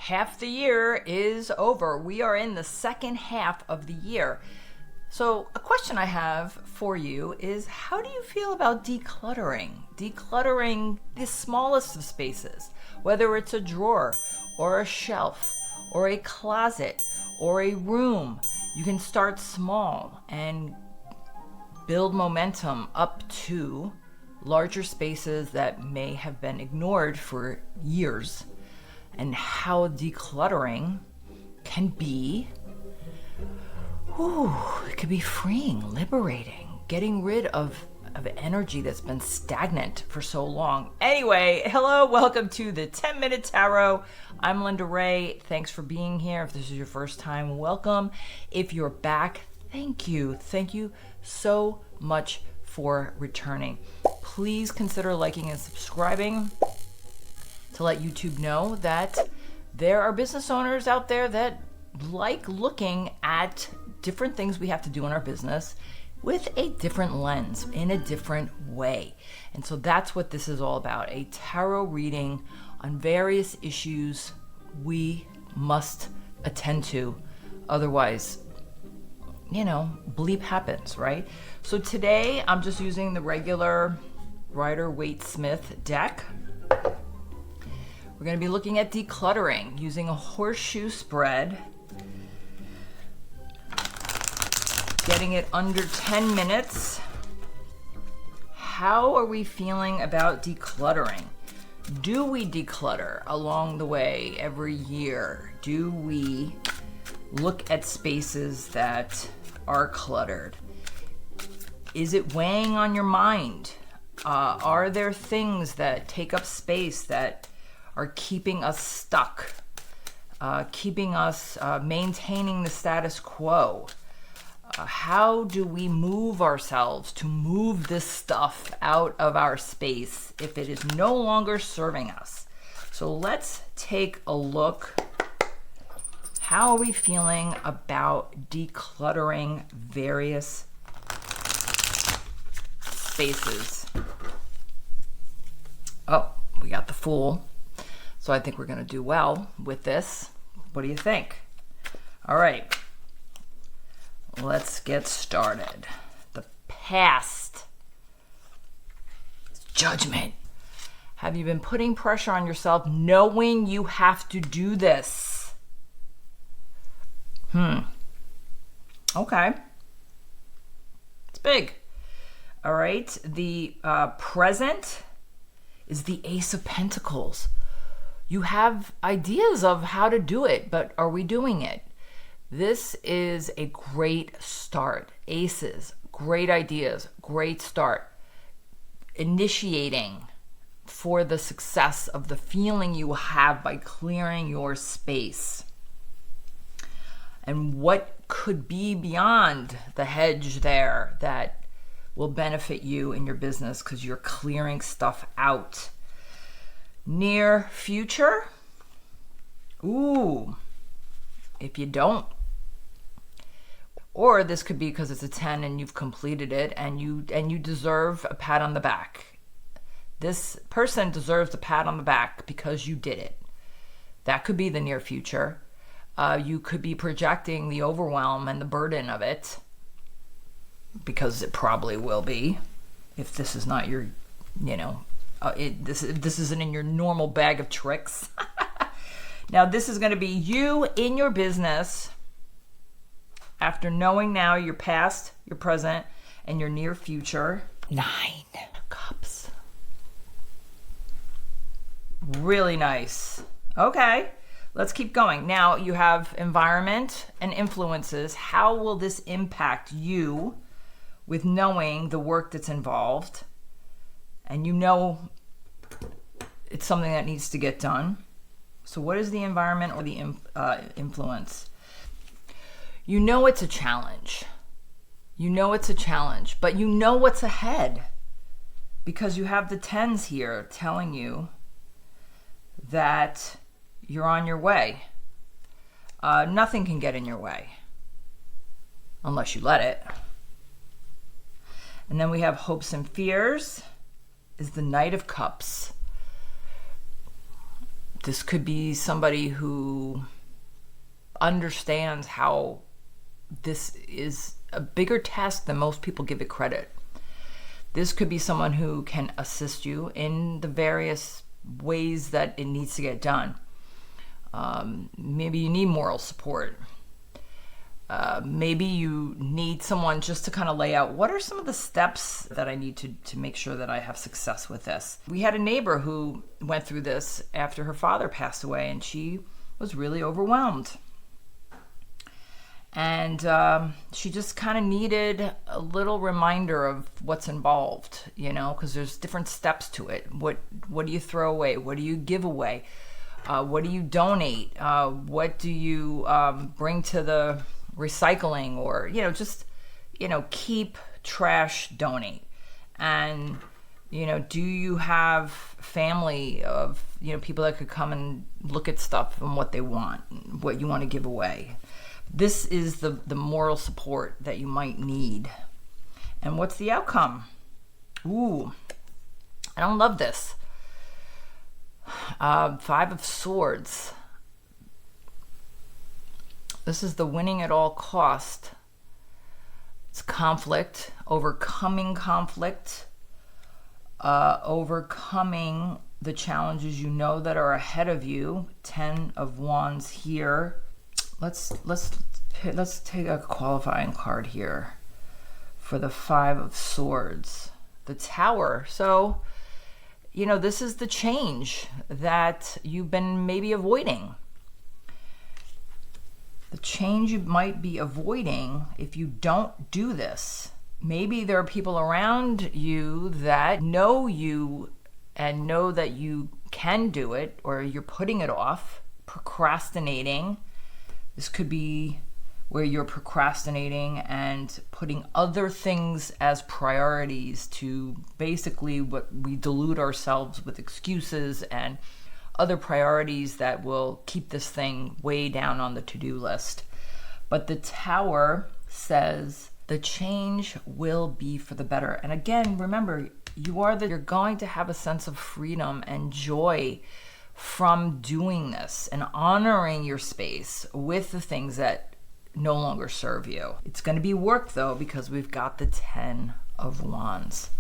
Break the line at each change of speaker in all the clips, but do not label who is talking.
half the year is over. We are in the second half of the year. So a question I have for you is, how do you feel about decluttering? Decluttering the smallest of spaces, whether it's a drawer or a shelf or a closet or a room. You can start small and build momentum up to larger spaces that may have been ignored for years, and how decluttering can be, it can be freeing, liberating, getting rid of energy that's been stagnant for so long. Anyway, hello, welcome to the 10-Minute Tarot. I'm Linda Ray. Thanks for being here. If this is your first time, welcome. If you're back, thank you. Thank you so much for returning. Please consider liking and subscribing to let YouTube know that there are business owners out there that like looking at different things we have to do in our business with a different lens, in a different way. And so that's what this is all about, a tarot reading on various issues we must attend to. Otherwise, bleep happens, right? So today I'm just using the regular Ryder-Waite-Smith deck. We're going to be looking at decluttering using a horseshoe spread, getting it under 10 minutes. How are we feeling about decluttering? Do we declutter along the way every year? Do we look at spaces that are cluttered? Is it weighing on your mind? Are there things that take up space that are keeping us stuck, keeping us maintaining the status quo? How do we move ourselves to move this stuff out of our space if it is no longer serving us? So let's take a look. How are we feeling about decluttering various spaces? Oh, we got the Fool. So I think we're going to do well with this. What do you think? All right. Let's get started. The past. Judgment. Have you been putting pressure on yourself knowing you have to do this? Okay. It's big. All right. The present is the Ace of Pentacles. You have ideas of how to do it, but are we doing it? This is a great start. Aces, great ideas, great start. Initiating for the success of the feeling you have by clearing your space. And what could be beyond the hedge there that will benefit you in your business because you're clearing stuff out. Near future? Ooh, if you don't. Or this could be because it's a 10 and you've completed it and you deserve a pat on the back. This person deserves a pat on the back because you did it. That could be the near future. You could be projecting the overwhelm and the burden of it, because it probably will be, if this is not your, this isn't in your normal bag of tricks. Now, this is going to be you in your business after knowing now your past, your present, and your near future. 9 Cups. Really nice. Okay. Let's keep going. Now you have environment and influences. How will this impact you with knowing the work that's involved? And it's something that needs to get done. So what is the environment or the influence? It's a challenge. It's a challenge, but what's ahead. Because you have the 10s here telling you that you're on your way. Nothing can get in your way unless you let it. And then we have hopes and fears is the Knight of Cups. This could be somebody who understands how this is a bigger task than most people give it credit. This could be someone who can assist you in the various ways that it needs to get done. Maybe you need moral support. Maybe you need someone just to kind of lay out what are some of the steps that I need to make sure that I have success with this. We had a neighbor who went through this after her father passed away, and she was really overwhelmed. And she just kind of needed a little reminder of what's involved, because there's different steps to it. What do you throw away? What do you give away? What do you donate? What do you bring to the recycling, or keep, trash, donate? And do you have family of people that could come and look at stuff and what they want, what you want to give away? This is the moral support that you might need. And what's the outcome? Ooh, I don't love this. 5 of Swords. This is the winning at all cost. It's conflict, overcoming conflict, overcoming the challenges that are ahead of you. 10 of Wands here. Let's take a qualifying card here for the 5 of Swords. The Tower. So, this is the change that you've been maybe avoiding. The change you might be avoiding if you don't do this. Maybe there are people around you that know you and know that you can do it, or you're putting it off, procrastinating. This could be where you're procrastinating and putting other things as priorities to basically what we delude ourselves with excuses and other priorities that will keep this thing way down on the to-do list. But the Tower says the change will be for the better. And again, remember, you're going to have a sense of freedom and joy from doing this and honoring your space with the things that no longer serve you. It's going to be work though, because we've got the 10 of Wands.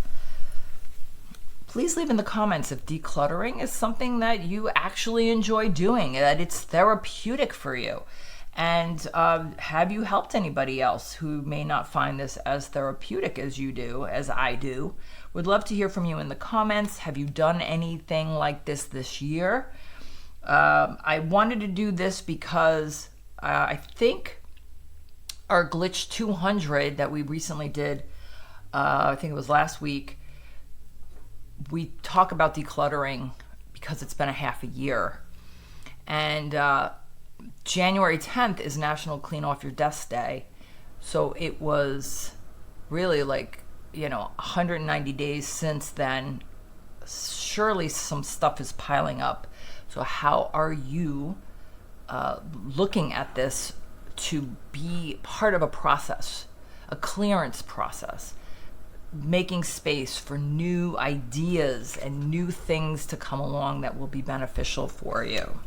Please leave in the comments if decluttering is something that you actually enjoy doing, that it's therapeutic for you. And have you helped anybody else who may not find this as therapeutic as you do, as I do? Would love to hear from you in the comments. Have you done anything like this year? I wanted to do this because I think our Glitch 200 that we recently did, I think it was last week, we talk about decluttering because it's been a half a year. And January 10th is National Clean Off Your Desk Day. So it was really 190 days since then. Surely some stuff is piling up. So how are you looking at this to be part of a process, a clearance process? Making space for new ideas and new things to come along that will be beneficial for you.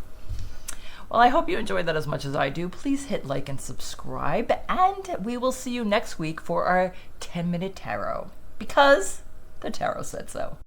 Well, I hope you enjoyed that as much as I do. Please hit like and subscribe, and we will see you next week for our 10-minute tarot, because the tarot said so.